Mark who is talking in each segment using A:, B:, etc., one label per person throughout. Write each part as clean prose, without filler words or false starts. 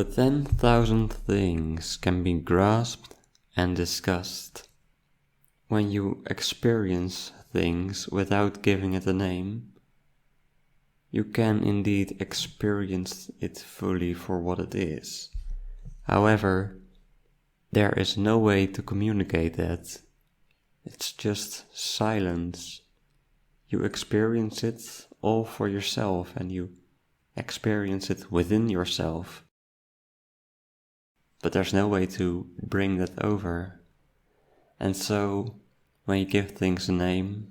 A: The 10,000 things can be grasped and discussed. When you experience things without giving it a name, you can indeed experience it fully for what it is. However, there is no way to communicate that. It's just silence. You experience it all for yourself, and you experience it within yourself. But there's no way to bring that over. And so, when you give things a name,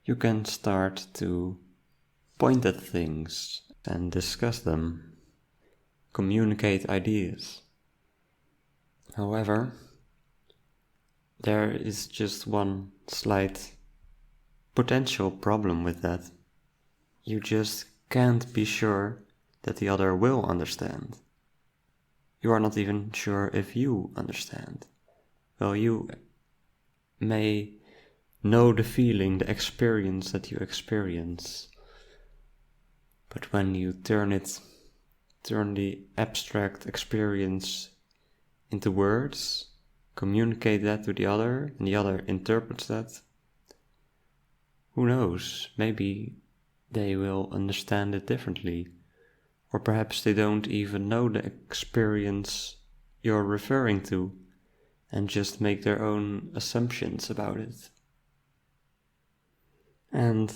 A: you can start to point at things and discuss them, communicate ideas. However, there is just one slight potential problem with that. You just can't be sure that the other will understand. You are not even sure if you understand. Well, you may know the feeling, the experience that you experience, but when you turn the abstract experience into words, communicate that to the other, and the other interprets that, who knows, maybe they will understand it differently, or perhaps they don't even know the experience you're referring to, and just make their own assumptions about it. And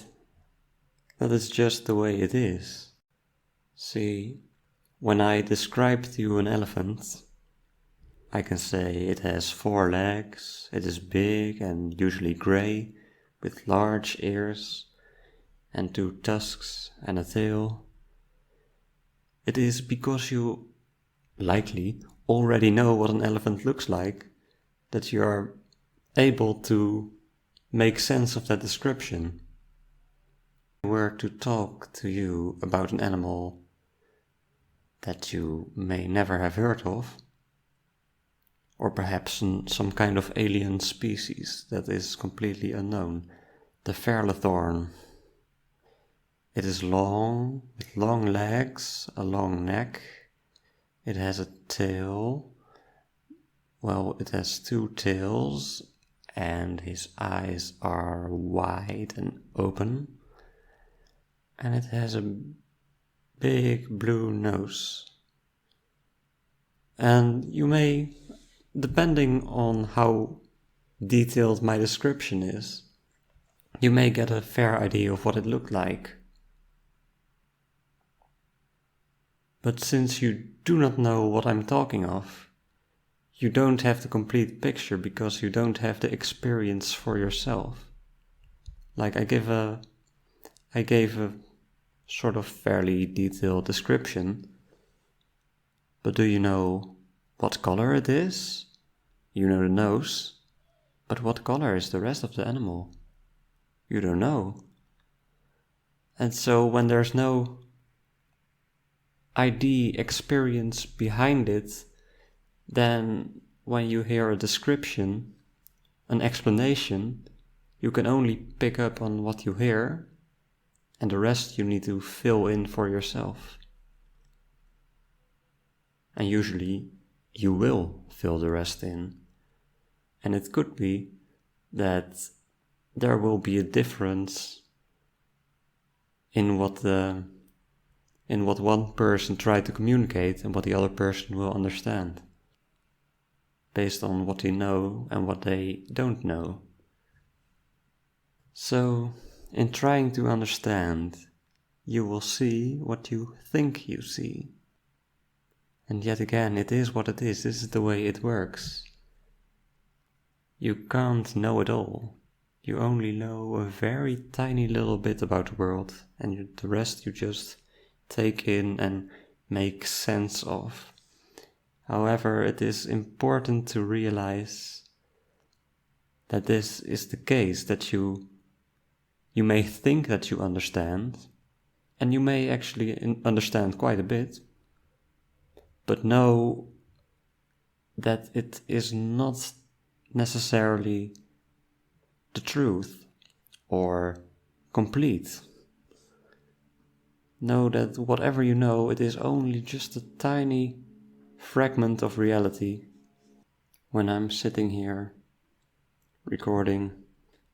A: that is just the way it is. See, when I describe to you an elephant, I can say it has 4 legs, it is big and usually grey, with large ears, and 2 tusks and a tail. It is because you likely already know what an elephant looks like that you are able to make sense of that description. If I were to talk to you about an animal that you may never have heard of, or perhaps some kind of alien species that is completely unknown, the Fairlethorn. It is long, with long legs, a long neck. It has a tail. Well, it has 2 tails, and his eyes are wide and open. And it has a big blue nose. And you may, depending on how detailed my description is, you may get a fair idea of what it looked like. But since you do not know what I'm talking of, you don't have the complete picture because you don't have the experience for yourself. Like I gave a sort of fairly detailed description, but do you know what color it is? You know the nose, but what color is the rest of the animal? You don't know. And so when there's no ID experience behind it, then when you hear a description, an explanation, you can only pick up on what you hear, and the rest you need to fill in for yourself. And usually you will fill the rest in. And it could be that there will be a difference in what one person tried to communicate and what the other person will understand, based on what they know and what they don't know. So, in trying to understand, you will see what you think you see. And yet again, it is what it is. This is the way it works. You can't know it all. You only know a very tiny little bit about the world, and the rest you just take in and make sense of. However, it is important to realize that this is the case, that you may think that you understand, and you may actually understand quite a bit, but know that it is not necessarily the truth or complete. Know that whatever you know, it is only just a tiny fragment of reality. When I'm sitting here recording,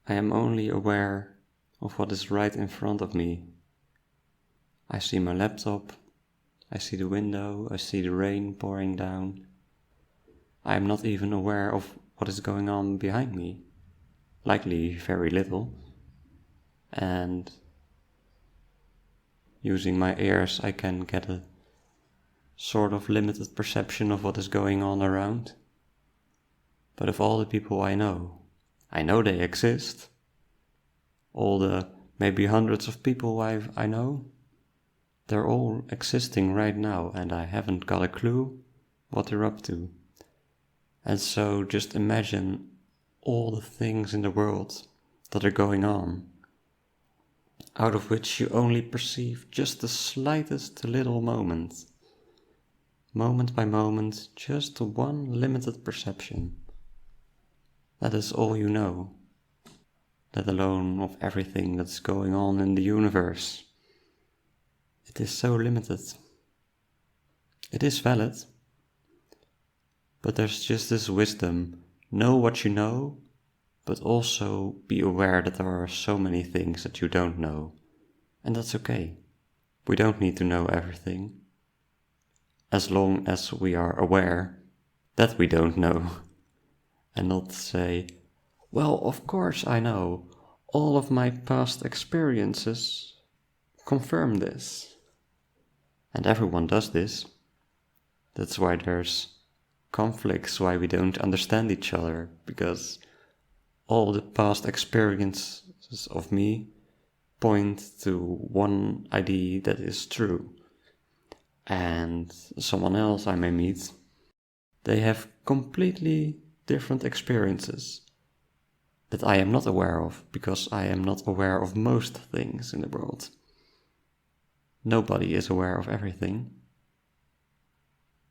A: I am only aware of what is right in front of me. I see my laptop, I see the window, I see the rain pouring down. I am not even aware of what is going on behind me, likely very little. And using my ears, I can get a sort of limited perception of what is going on around. But of all the people I know they exist. All the maybe hundreds of people I know, they're all existing right now, and I haven't got a clue what they're up to. And so just imagine all the things in the world that are going on, out of which you only perceive just the slightest little moment by moment, just one limited perception. That is all you know, let alone of everything that's going on in the universe. It is so limited. It is valid, but there's just this wisdom. Know what you know, but also be aware that there are so many things that you don't know. And that's okay. We don't need to know everything, as long as we are aware that we don't know. And not say, well, of course I know. All of my past experiences confirm this. And everyone does this. That's why there's conflicts, why we don't understand each other, because all the past experiences of me point to one idea that is true. And someone else I may meet, they have completely different experiences that I am not aware of, because I am not aware of most things in the world. Nobody is aware of everything.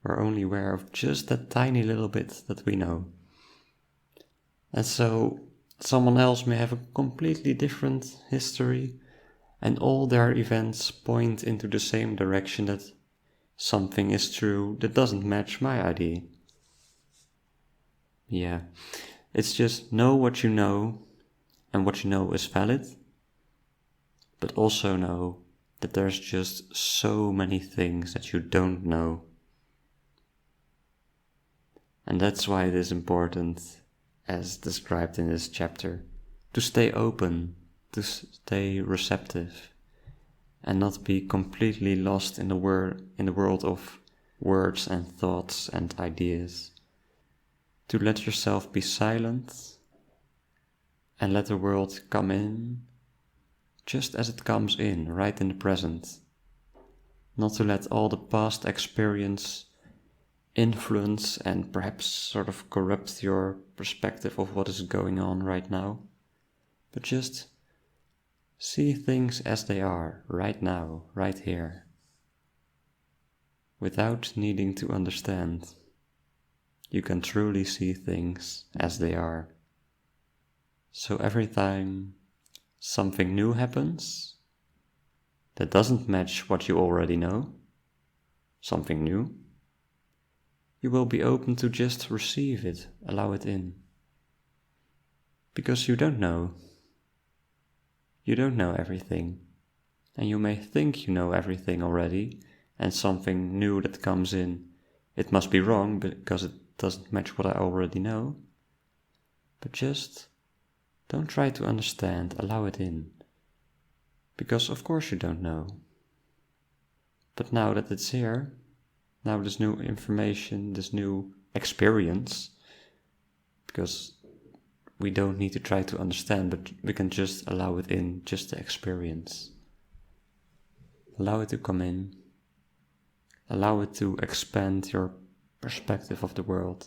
A: We're only aware of just that tiny little bit that we know. And so someone else may have a completely different history, and all their events point into the same direction, that something is true that doesn't match my idea. Yeah, it's just know what you know, and what you know is valid, but also know that there's just so many things that you don't know. And that's why it is important, as described in this chapter, to stay open, to stay receptive, and not be completely lost in the world of words and thoughts and ideas. To let yourself be silent and let the world come in just as it comes in, right in the present. Not to let all the past experience influence and perhaps sort of corrupt your perspective of what is going on right now, but just see things as they are right now, right here, without needing to understand. You can truly see things as they are. So every time something new happens that doesn't match what you already know, something new, you will be open to just receive it, allow it in. Because you don't know. You don't know everything. And you may think you know everything already, and something new that comes in, it must be wrong because it doesn't match what I already know. But just don't try to understand, allow it in. Because of course you don't know. But now that it's here, now this new information, this new experience, because we don't need to try to understand, but we can just allow it in, just the experience. Allow it to come in. Allow it to expand your perspective of the world.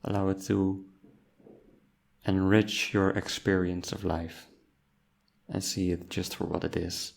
A: Allow it to enrich your experience of life and see it just for what it is.